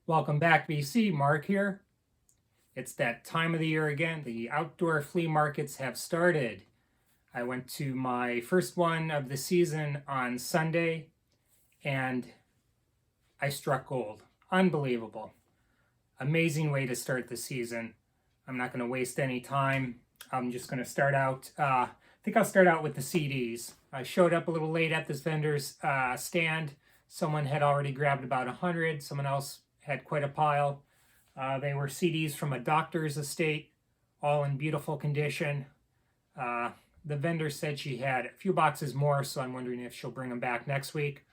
Welcome back, BC. Mark here. It's that time of the year again. The outdoor flea markets have started. I went to my first one of the season on Sunday and I struck gold. Unbelievable. Amazing way to start the season. I'm not going to waste any time. I'm just going to start out. I think I'll start out with the CDs. I showed up a little late at this vendor's stand. Someone had already grabbed about 100. Someone else had quite a pile. They were CDs from a doctor's estate, all in beautiful condition. The vendor said she had a few boxes more, so I'm wondering if she'll bring them back next week.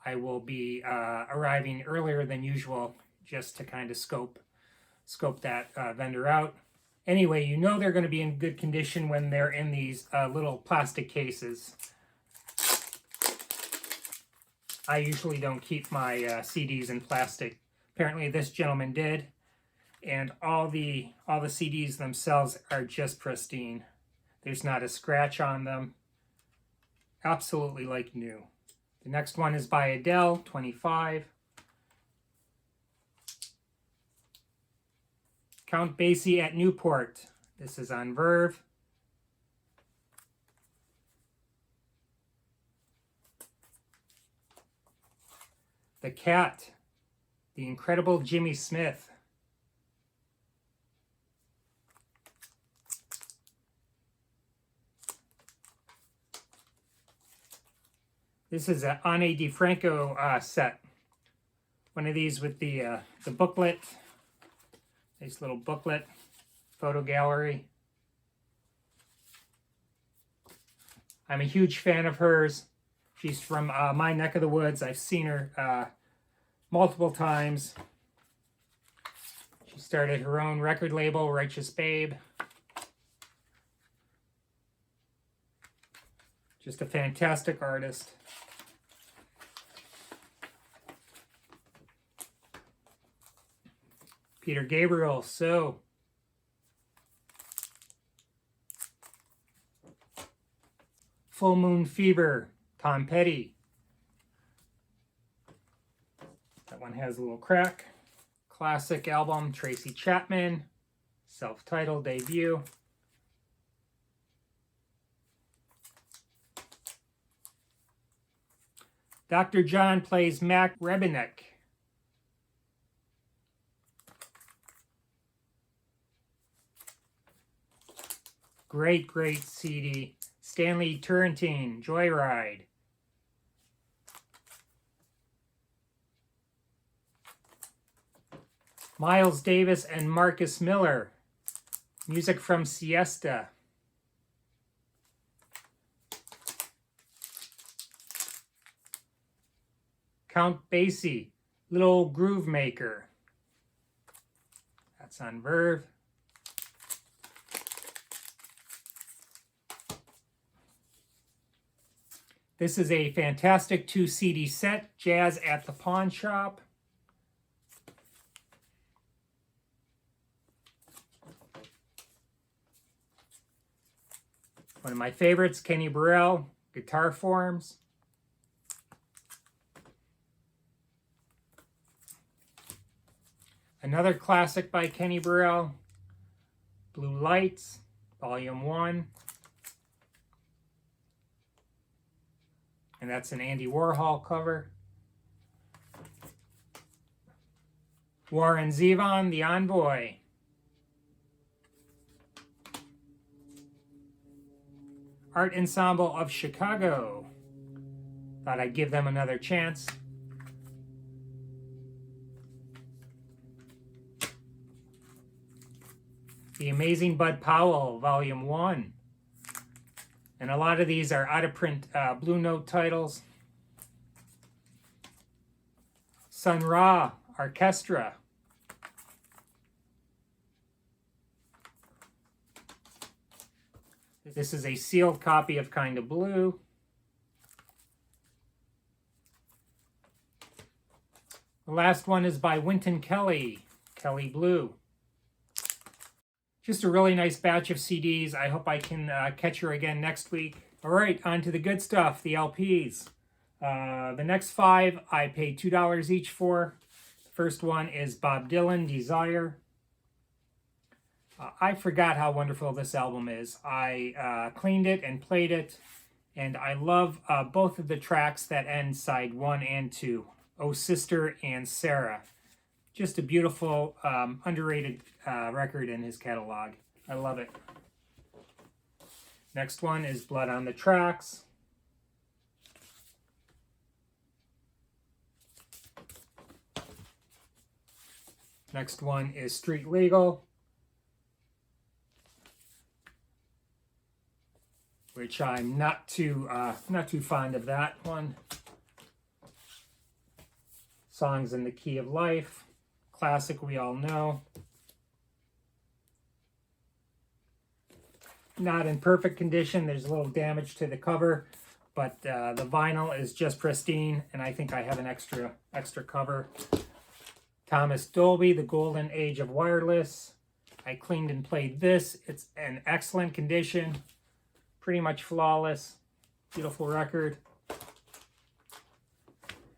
I will be arriving earlier than usual just to kind of scope that vendor out. Anyway, you know they're going to be in good condition when they're in these little plastic cases. I usually don't keep my CDs in plastic. Apparently this gentleman did. And all the CDs themselves are just pristine. There's not a scratch on them. Absolutely like new. The next one is by Adele, 25. Count Basie at Newport. This is on Verve. The Cat, The Incredible Jimmy Smith. This is an Ani DiFranco set. One of these with the booklet. Nice little booklet. Photo gallery. I'm a huge fan of hers. She's from my neck of the woods. I've seen her multiple times. She started her own record label, Righteous Babe. Just a fantastic artist. Peter Gabriel, So. Full Moon Fever, Tom Petty. That one has a little crack. Classic album, Tracy Chapman, self-titled debut. Dr. John plays Mac Rebenek. Great CD. Stanley Turrentine, Joyride. Miles Davis and Marcus Miller, music from Siesta. Count Basie, Little Groove Maker. That's on Verve. This is a fantastic 2 CD set, Jazz at the Pawn Shop. One of my favorites, Kenny Burrell, Guitar Forms. Another classic by Kenny Burrell, Blue Lights, Volume 1. And that's an Andy Warhol cover. Warren Zevon, The Envoy. Art Ensemble of Chicago. Thought I'd give them another chance. The Amazing Bud Powell, Volume 1. And a lot of these are out-of-print Blue Note titles. Sun Ra, Orchestra. This is a sealed copy of Kinda Blue. The last one is by Wynton Kelly, Kelly Blue. Just a really nice batch of CDs. I hope I can catch her again next week. All right, on to the good stuff, the LPs. The next 5 I paid $2 each for. The First one is Bob Dylan, Desire. I forgot how wonderful this album is. I cleaned it and played it, and I love both of the tracks that end side 1 and 2, Oh Sister and Sarah. Just a beautiful, underrated record in his catalog. I love it. Next one is Blood on the Tracks. Next one is Street Legal, which I'm not too fond of that one. Songs in the Key of Life, classic we all know. Not in perfect condition. There's a little damage to the cover, but the vinyl is just pristine, and I think I have an extra cover. Thomas Dolby, The Golden Age of Wireless. I cleaned and played this. It's in excellent condition, pretty much flawless. Beautiful record.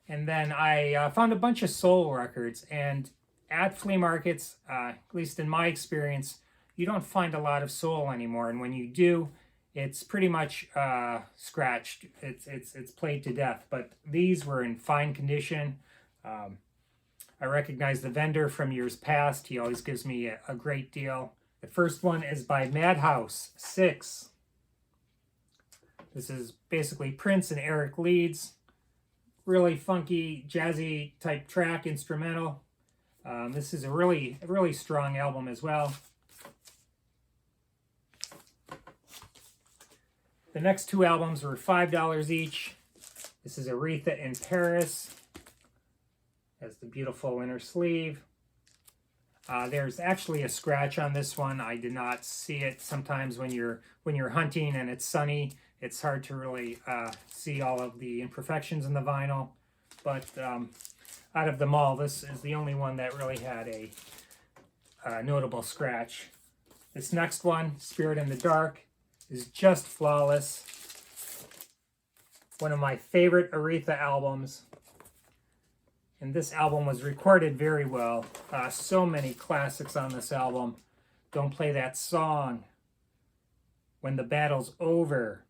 And then I found a bunch of soul records, and at flea markets, at least in my experience, you don't find a lot of soul anymore, and when you do, it's pretty much scratched. It's played to death. But these were in fine condition. I recognize the vendor from years past. He always gives me a great deal. The first one is by Madhouse 6. This is basically Prince and Eric leads. Really funky, jazzy type track, instrumental. This is a really strong album as well. The next two albums were $5 each. This is Aretha in Paris. Has the beautiful inner sleeve. There's actually a scratch on this one. I did not see it. Sometimes when you're hunting and it's sunny, it's hard to really see all of the imperfections in the vinyl. But out of them all, this is the only one that really had a notable scratch. This next one, Spirit in the Dark, is just flawless. One of my favorite Aretha albums. And this album was recorded very well. So many classics on this album. Don't Play That Song. When the Battle's Over.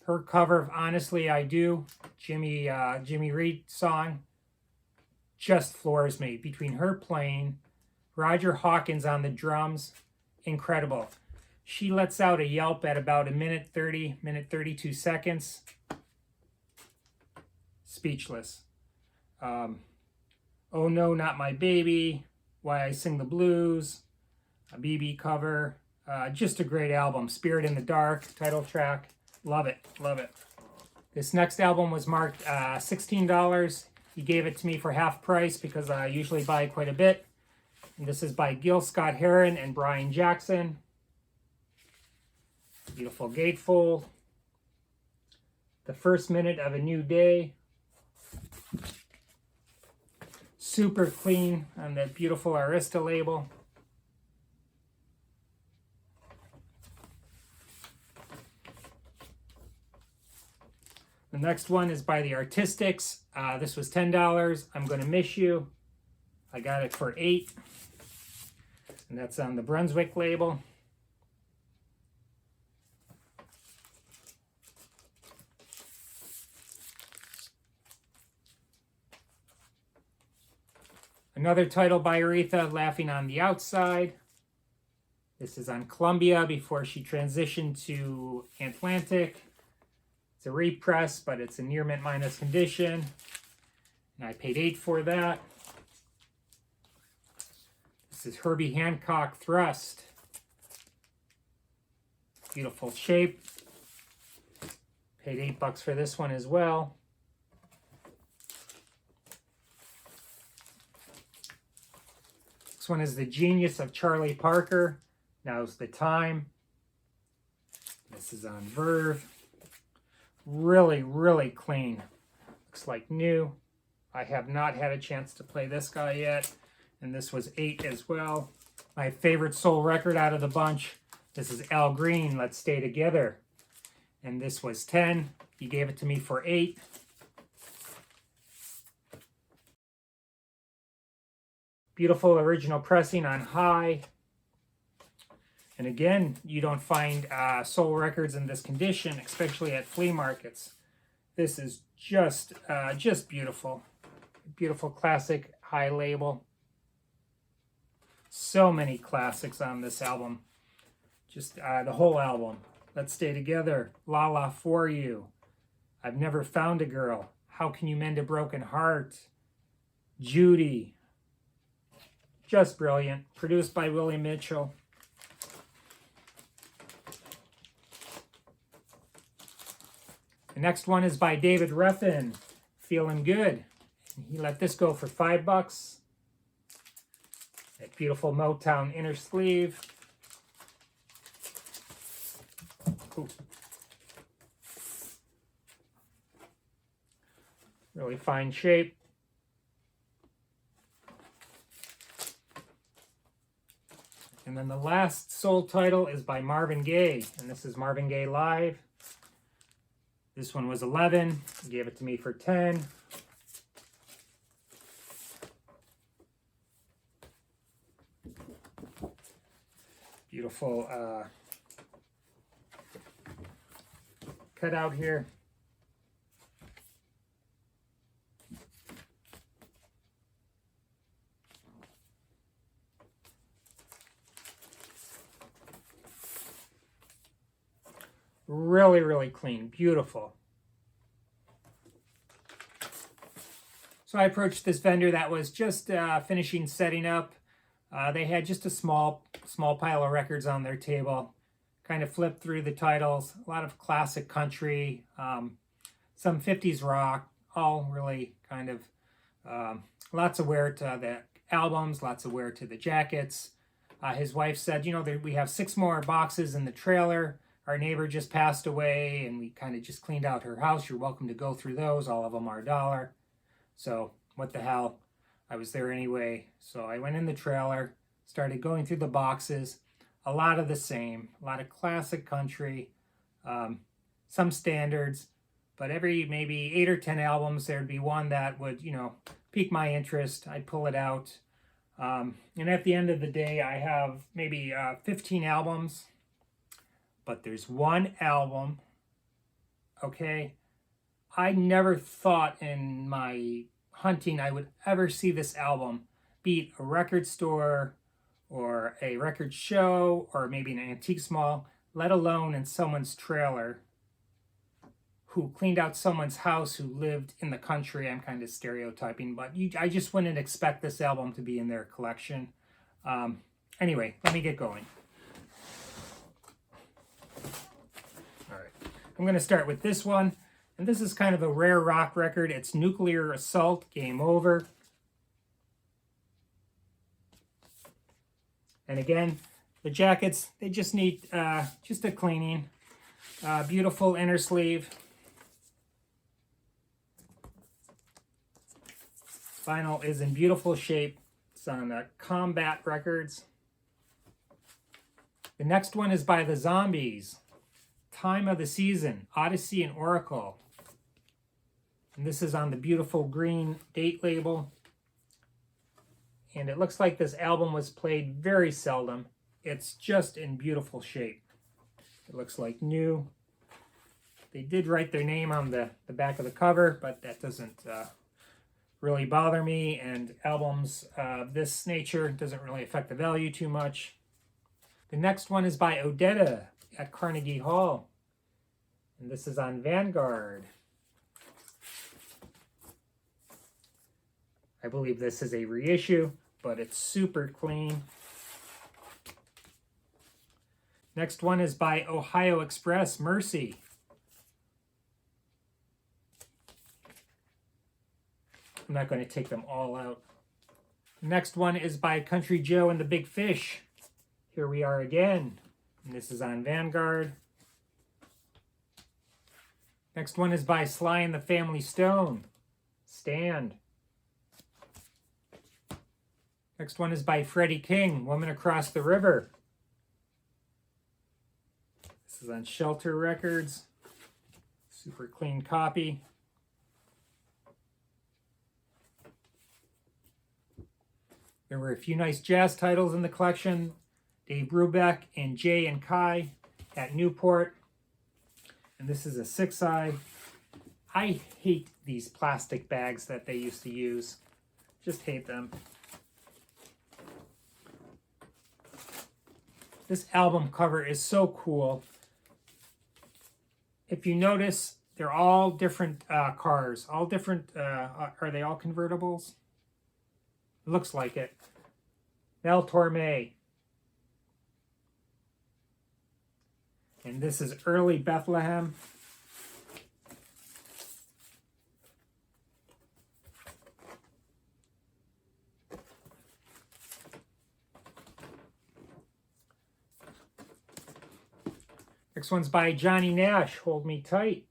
Her cover of Honestly I Do, Jimmy Reed song, just floors me. Between her playing, Roger Hawkins on the drums, incredible. She lets out a yelp at about a minute 32 seconds. Speechless. Oh No, Not My Baby, Why I Sing the Blues, a BB cover. Just a great album. Spirit in the Dark, title track. Love it, love it. This next album was marked $16. He gave it to me for half price because I usually buy quite a bit. And this is by Gil Scott-Heron and Brian Jackson. Beautiful gatefold. The First Minute of a New Day. Super clean on the beautiful Arista label. The next one is by the Artistics. This was $10. I'm Gonna Miss You. I got it for $8. And that's on the Brunswick label. Another title by Aretha, Laughing on the Outside. This is on Columbia before she transitioned to Atlantic. It's a repress, but it's a near mint minus condition. And I paid $8 for that. This is Herbie Hancock Thrust. Beautiful shape. Paid $8 for this one as well. This one is The Genius of Charlie Parker. Now's the Time. This is on Verve. Really, really clean. Looks like new. I have not had a chance to play this guy yet. And this was $8 as well. My favorite soul record out of the bunch. This is Al Green, Let's Stay Together. And this was $10. He gave it to me for $8. Beautiful original pressing on high. And again, you don't find soul records in this condition, especially at flea markets. This is just beautiful. Beautiful classic high label. So many classics on this album. Just the whole album. Let's Stay Together. La La For You. I've Never Found a Girl. How Can You Mend a Broken Heart? Judy. Just brilliant. Produced by Willie Mitchell. The next one is by David Ruffin. Feeling Good. He let this go for $5. That beautiful Motown inner sleeve. Ooh. Really fine shape. And then the last soul title is by Marvin Gaye. And this is Marvin Gaye Live. This one was 11. He gave it to me for 10. Beautiful cutout here. Really, really clean. Beautiful. So I approached this vendor that was just finishing setting up. They had just a small pile of records on their table. Kind of flipped through the titles. A lot of classic country, some 50s rock, all really kind of lots of wear to the albums, lots of wear to the jackets. His wife said, you know, we have 6 more boxes in the trailer. Our neighbor just passed away, and we kind of just cleaned out her house. You're welcome to go through those. All of them are $1. So what the hell? I was there anyway. So I went in the trailer, started going through the boxes. A lot of the same. A lot of classic country. Some standards. But every maybe 8 or 10 albums, there'd be one that would, you know, pique my interest. I'd pull it out. And at the end of the day, I have maybe 15 albums. But there's one album, okay? I never thought in my hunting I would ever see this album beat a record store or a record show or maybe an antique mall, let alone in someone's trailer who cleaned out someone's house who lived in the country. I'm kind of stereotyping, but I just wouldn't expect this album to be in their collection. Anyway, let me get going. I'm going to start with this one, and this is kind of a rare rock record. It's Nuclear Assault, Game Over. And again, the jackets, they just need just a cleaning. Beautiful inner sleeve. Vinyl is in beautiful shape. It's on Combat Records. The next one is by the Zombies. Time of the Season, Odyssey and Oracle. And this is on the beautiful green date label. And it looks like this album was played very seldom. It's just in beautiful shape. It looks like new. They did write their name on the back of the cover, but that doesn't really bother me. And albums of this nature doesn't really affect the value too much. The next one is by Odetta at Carnegie Hall. And this is on Vanguard. I believe this is a reissue, but it's super clean. Next one is by Ohio Express, Mercy. I'm not going to take them all out. Next one is by Country Joe and the Big Fish. Here We Are Again. And this is on Vanguard. Next one is by Sly and the Family Stone. Stand. Next one is by Freddie King, Woman Across the River. This is on Shelter Records. Super clean copy. There were a few nice jazz titles in the collection. Dave Brubeck and Jay and Kai at Newport. And this is a 6-eye. I hate these plastic bags that they used to use. Just hate them. This album cover is so cool. If you notice, they're all different cars. All different, are they all convertibles? It looks like it. Mel Torme. And this is early Bethlehem. Next one's by Johnny Nash, Hold Me Tight.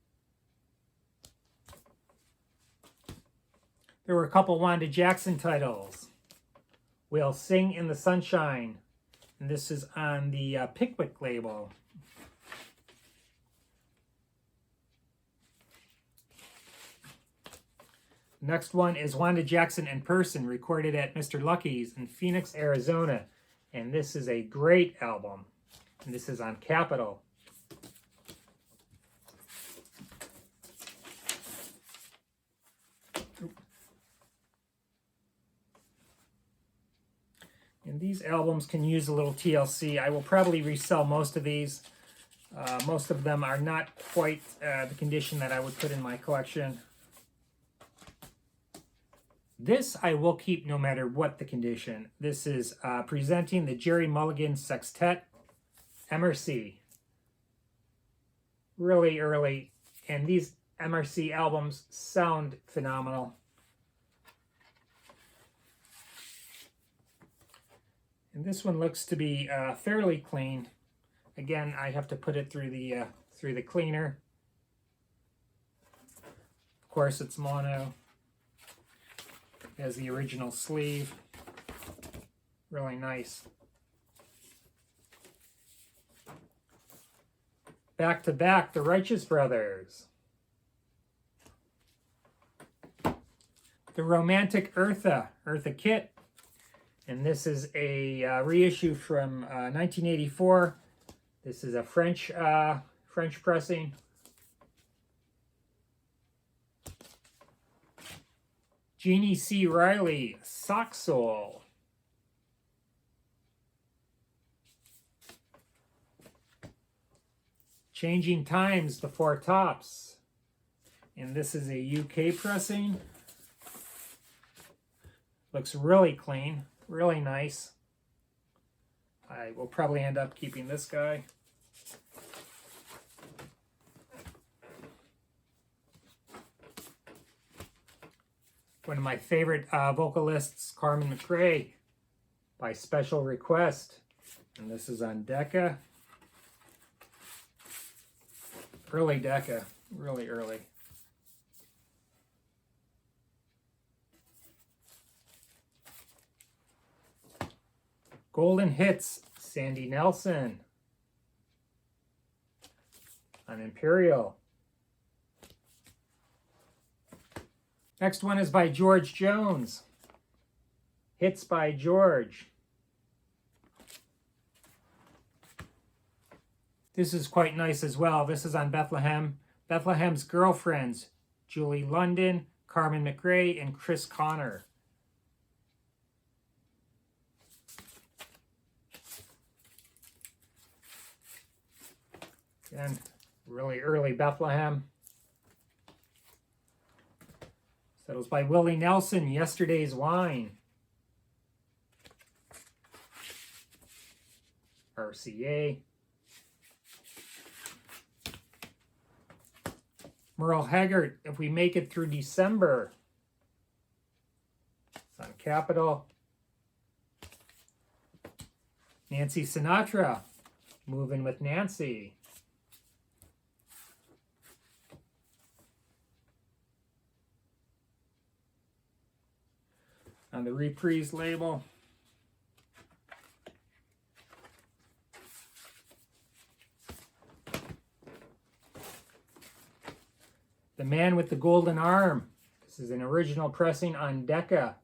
There were a couple Wanda Jackson titles. We'll Sing in the Sunshine. And this is on the Pickwick label. Next one is Wanda Jackson in Person, recorded at Mr. Lucky's in Phoenix, Arizona. And this is a great album. And this is on Capitol. And these albums can use a little TLC. I will probably resell most of these. Most of them are not quite the condition that I would put in my collection. This I will keep no matter what the condition. This is presenting the Jerry Mulligan Sextet, MRC. Really early. And these MRC albums sound phenomenal. And this one looks to be fairly clean. Again, I have to put it through the cleaner. Of course, it's mono. It has the original sleeve. Really nice. Back to back, the Righteous Brothers. The Romantic Eartha, Eartha Kitt. And this is a reissue from 1984. This is a French pressing. Jeannie C. Riley, Sock Soul. Changing Times, The Four Tops. And this is a UK pressing. Looks really clean. Really nice. I will probably end up keeping this guy. One of my favorite vocalists, Carmen McRae, by special request. And this is on Decca. Early Decca. Really early. Golden Hits, Sandy Nelson. On Imperial. Next one is by George Jones. Hits by George. This is quite nice as well. This is on Bethlehem. Bethlehem's Girlfriends. Julie London, Carmen McRae, and Chris Connor. Again, really early Bethlehem. That was by Willie Nelson, Yesterday's Wine. RCA. Merle Haggard, If We Make It Through December. It's on Capitol. Nancy Sinatra, Moving with Nancy. On the Reprise label. The Man with the Golden Arm. This is an original pressing on Decca.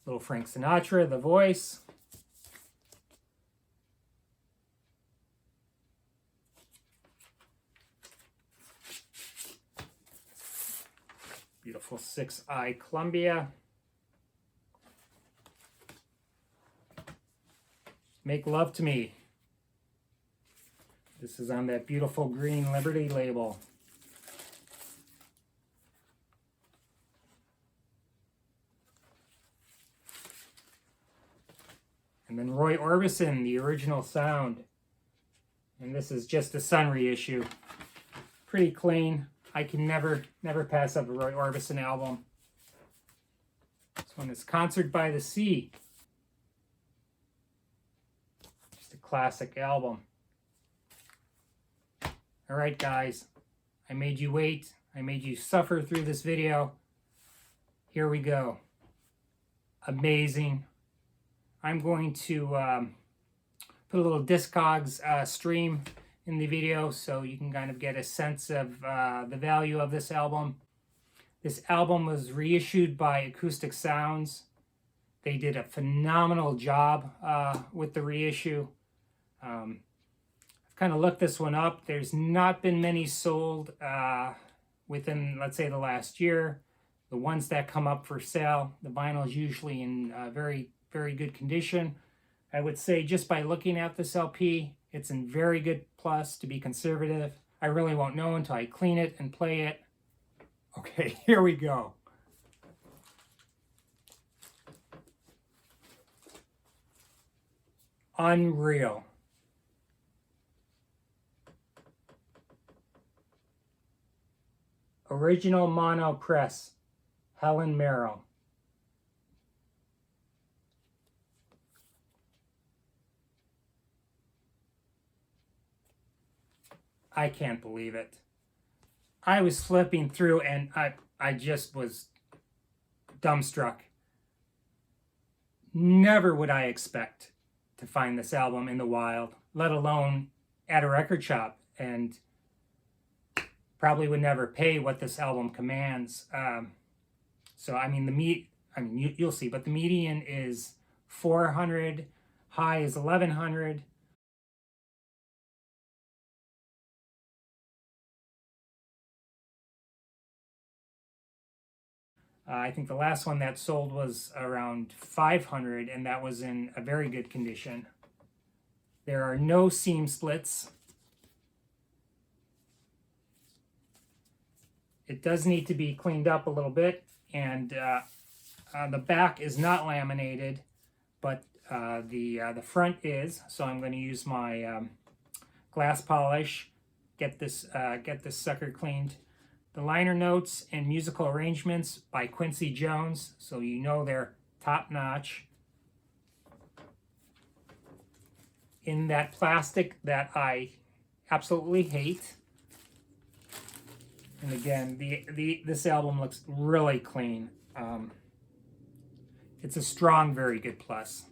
Little Frank Sinatra, the voice. Beautiful 6i Columbia. Make Love to Me. This is on that beautiful green Liberty label. And then Roy Orbison, the original sound. And this is just a Sun reissue. Pretty clean. I can never pass up a Roy Orbison album. This one is Concert by the Sea. Just a classic album. All right, guys. I made you wait. I made you suffer through this video. Here we go. Amazing. I'm going to put a little Discogs stream in the video so you can kind of get a sense of the value of this album. This album was reissued by Acoustic Sounds. They did a phenomenal job with the reissue. I've kind of looked this one up. There's not been many sold within, let's say, the last year. The ones that come up for sale, the vinyl is usually in very, very good condition. I would say just by looking at this LP, it's in very good plus to be conservative. I really won't know until I clean it and play it. Okay, here we go. Unreal. Original mono press, Helen Merrill. I can't believe it. I was flipping through and I just was dumbstruck. Never would I expect to find this album in the wild, let alone at a record shop, and probably would never pay what this album commands. So I mean you'll see, but the median is 400, high is 1100. I think the last one that sold was around 500, and that was in a very good condition. There are no seam splits. It does need to be cleaned up a little bit, and the back is not laminated, but the front is. So I'm going to use my glass polish, get this sucker cleaned. The liner notes and musical arrangements by Quincy Jones, so you know they're top-notch. In that plastic that I absolutely hate. And again, this album looks really clean. It's a strong, very good plus.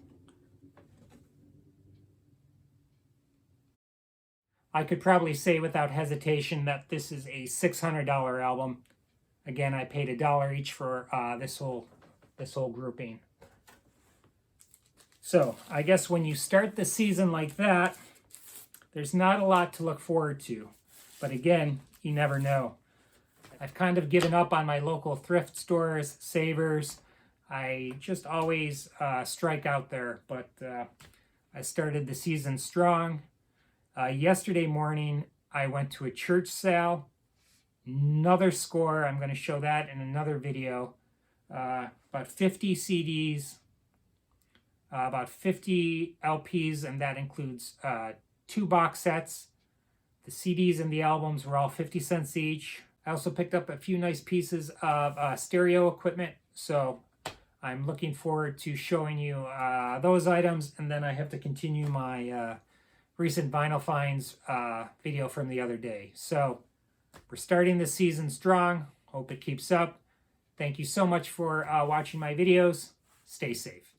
I could probably say without hesitation that this is a $600 album. Again, I paid $1 each for this whole grouping. So I guess when you start the season like that, there's not a lot to look forward to. But again, you never know. I've kind of given up on my local thrift stores, Savers. I just always strike out there. But I started the season strong. Yesterday morning, I went to a church sale. Another score. I'm going to show that in another video. About 50 CDs, about 50 LPs, and that includes 2 box sets. The CDs and the albums were all 50 cents each. I also picked up a few nice pieces of stereo equipment, so I'm looking forward to showing you those items, and then I have to continue my recent vinyl finds video from the other day. So we're starting the season strong. Hope it keeps up. Thank you so much for watching my videos. Stay safe.